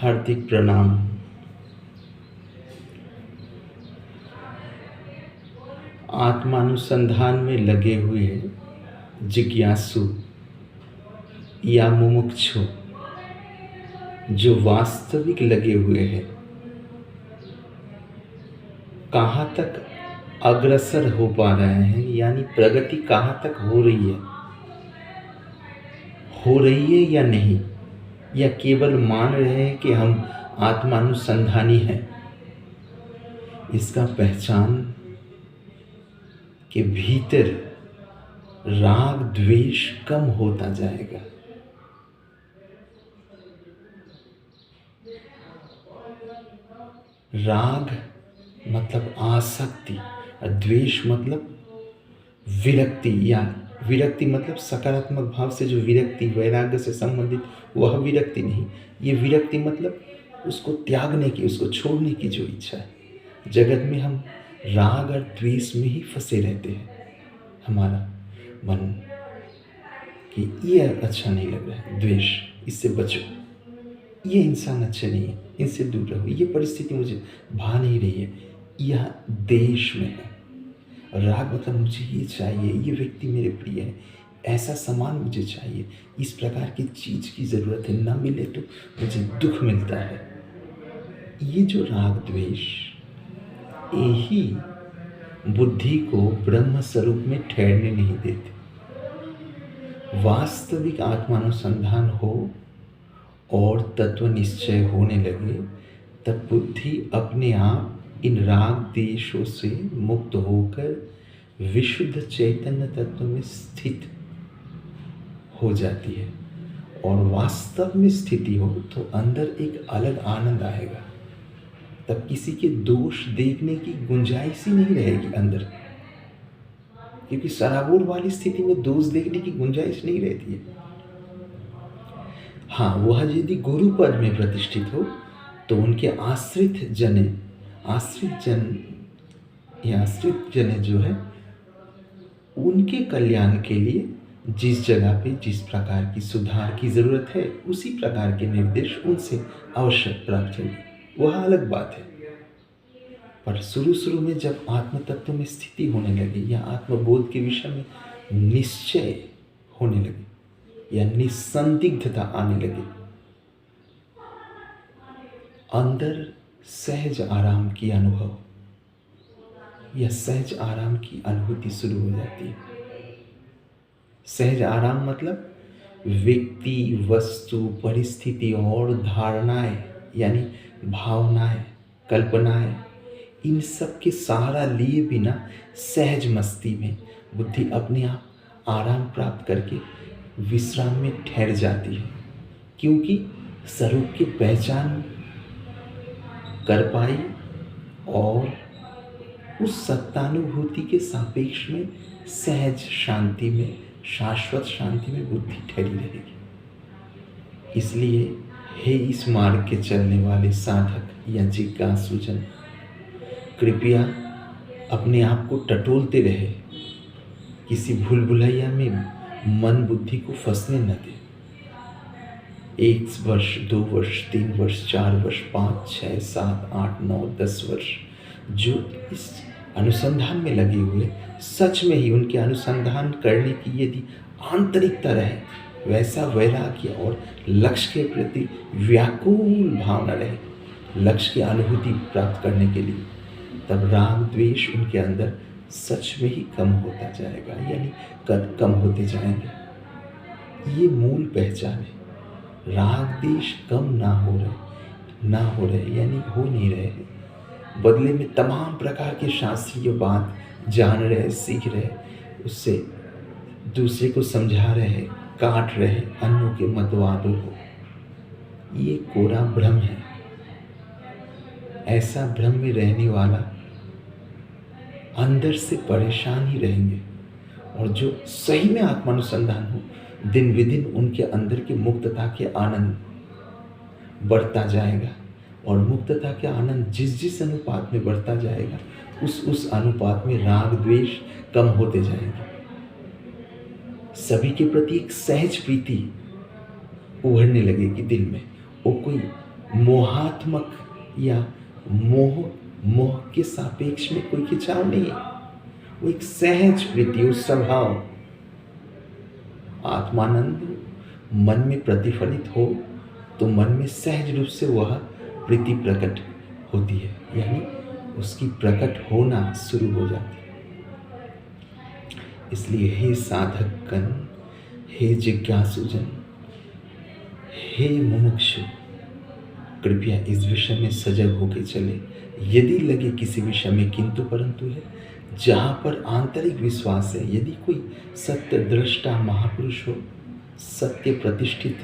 हार्दिक प्रणाम। आत्मानुसंधान में लगे हुए जिज्ञासु या मुमुक्षु जो वास्तविक लगे हुए हैं, कहाँ तक अग्रसर हो पा रहे हैं, यानी प्रगति कहाँ तक हो रही है या नहीं, या केवल मान रहे हैं कि हम आत्मानुसंधानी हैं। इसका पहचान के भीतर राग द्वेष कम होता जाएगा। राग मतलब आसक्ति और द्वेष मतलब विरक्ति, या विरक्ति मतलब सकारात्मक भाव से जो विरक्ति, वैराग्य से संबंधित वह विरक्ति नहीं। ये विरक्ति मतलब उसको त्यागने की, उसको छोड़ने की जो इच्छा है। जगत में हम राग और द्वेष में ही फंसे रहते हैं। हमारा मन कि ये अच्छा नहीं लग रहा है, द्वेष, इससे बचो, ये इंसान अच्छे नहीं है, इनसे दूर रहो, ये परिस्थिति मुझे भा नहीं रही है, यह देश में है। राग मतलब मुझे ये चाहिए, ये व्यक्ति मेरे प्रिय है, ऐसा सामान मुझे चाहिए, इस प्रकार की चीज़ की ज़रूरत है, ना मिले तो मुझे दुख मिलता है। ये जो राग द्वेष, यही बुद्धि को ब्रह्म स्वरूप में ठहरने नहीं देते। वास्तविक आत्मानुसंधान हो और तत्व निश्चय होने लगे, तब बुद्धि अपने आप इन राग देशों से मुक्त होकर विशुद्ध चैतन्य तत्व में स्थित हो जाती है। और वास्तव में स्थिति हो तो अंदर एक अलग आनंद आएगा। तब किसी के दोष देखने की गुंजाइश ही नहीं रहेगी अंदर, क्योंकि सराबोर वाली स्थिति में दोष देखने की गुंजाइश नहीं रहती है। हाँ, वह यदि गुरु पद में प्रतिष्ठित हो तो उनके आश्रित जन जो है, उनके कल्याण के लिए जिस जगह पे जिस प्रकार की सुधार की जरूरत है, उसी प्रकार के निर्देश उनसे अवश्य प्राप्त होंगे, वह अलग बात है। पर शुरू में जब आत्म तत्व में स्थिति होने लगे या आत्मबोध के विषय में निश्चय होने लगे या निसंदिग्धता आने लगे, अंदर सहज आराम की अनुभव या सहज आराम की अनुभूति शुरू हो जाती है। सहज आराम मतलब व्यक्ति, वस्तु, परिस्थिति और धारणाएं यानी भावनाएं, कल्पनाएं, इन सब के सहारा लिए बिना सहज मस्ती में बुद्धि अपने आप आराम प्राप्त करके विश्राम में ठहर जाती है, क्योंकि स्वरूप की पहचान कर पाई और उस सत्तानुभूति के सापेक्ष में सहज शांति में, शाश्वत शांति में बुद्धि ठहरी रहेगी। इसलिए हे इस मार्ग के चलने वाले साधक या जिज्ञासुजन, कृपया अपने आप को टटोलते रहे, किसी भूल भुलैया में मन बुद्धि को फंसने न दे। 1 वर्ष, 2 वर्ष, 3 वर्ष, 4 वर्ष, 5, 6, 7, 8, 9, 10 वर्ष जो इस अनुसंधान में लगे हुए, सच में ही उनके अनुसंधान करने की यदि आंतरिकता रहे, वैसा वैराग्य और लक्ष्य के प्रति व्याकुल भावना रहे, लक्ष्य की अनुभूति प्राप्त करने के लिए, तब राग द्वेष उनके अंदर सच में ही कम होता जाएगा, यानी कम होते जाएंगे। ये मूल पहचान है। राग द्वेष कम ना हो रहे यानी हो नहीं रहे हैं, बदले में तमाम प्रकार के शास्त्रीय बात जान रहे, सीख रहे, उससे दूसरे को समझा रहे, काट रहे अन्यों के मतवादों को। ये कोरा भ्रम है। ऐसा भ्रम में रहने वाला अंदर से परेशान ही रहेंगे, और जो सही में आत्मानुसंधान हो, दिन विदिन उनके अंदर की मुक्तता के आनंद बढ़ता जाएगा, और मुक्तता के आनंद जिस अनुपात में बढ़ता जाएगा, उस अनुपात में राग द्वेष कम होते जाएंगे। सभी के प्रति एक सहज प्रीति उभरने लगेगी दिल में। वो कोई मोहात्मक या मोह के सापेक्ष में कोई खिंचाव नहीं है। वो एक सहज वृत्ति, उस स्वभाव आत्मानंद मन में प्रतिफलित हो तो मन में सहज रूप से वह वृत्ति प्रकट होती है, यानी उसकी प्रकट होना शुरू हो जाती है। इसलिए हे साधक गण, हे जिज्ञासुजन, हे मुमुक्षु, कृपया इस विषय में सजग होकर चले। यदि लगे किसी विषय में किंतु परंतु है, जहाँ पर आंतरिक विश्वास है, यदि कोई सत्य दृष्टा महापुरुष हो, सत्य प्रतिष्ठित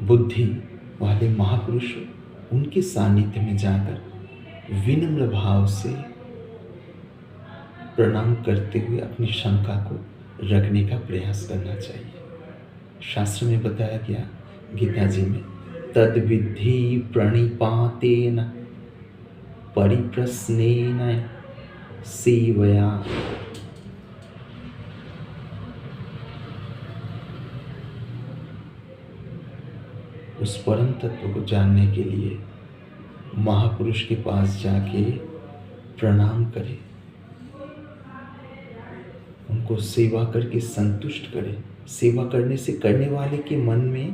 बुद्धि वाले महापुरुष हो, उनके सानिध्य में जाकर विनम्र भाव से प्रणाम करते हुए अपनी शंका को रखने का प्रयास करना चाहिए। शास्त्र में बताया गया गीता जी में, तद विद्धि प्रणिपातेन परिप्रश्नेन सेवया। उस परम तत्व को जानने के लिए महापुरुष के पास जाके प्रणाम करें, उनको सेवा करके संतुष्ट करें। सेवा करने से करने वाले के मन में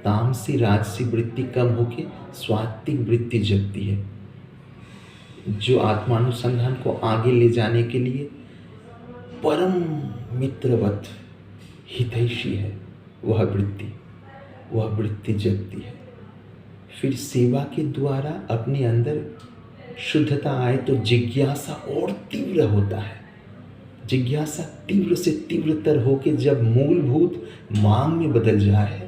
तामसी राजसी वृत्ति कम होके स्वात्विक वृत्ति जगती है, जो आत्मानुसंधान को आगे ले जाने के लिए परम मित्रवत हितैषी है। वह वृत्ति जगती है। फिर सेवा के द्वारा अपने अंदर शुद्धता आए तो जिज्ञासा और तीव्र होता है। जिज्ञासा तीव्र से तीव्रतर होकर जब मूलभूत मांग में बदल जाए,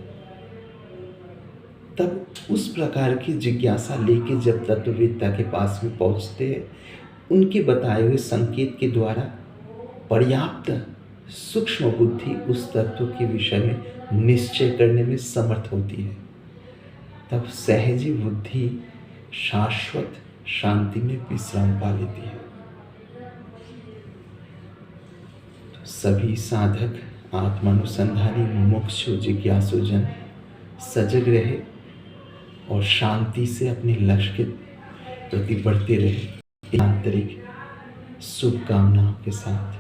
तब उस प्रकार की जिज्ञासा लेके जब तत्ववेत्ता के पास में पहुंचते हैं, उनके बताए हुए संकेत के द्वारा पर्याप्त सूक्ष्म बुद्धि उस तत्व के विषय में निश्चय करने में समर्थ होती है। तब सहजी बुद्धि शाश्वत शांति में विश्राम पा लेती है। तो सभी साधक आत्मानुसंधानी मुमुक्षु जिज्ञासुजन सजग रहे और शांति से अपने लक्ष्य के प्रति बढ़ते रहे, आंतरिक शुभकामनाओं के साथ।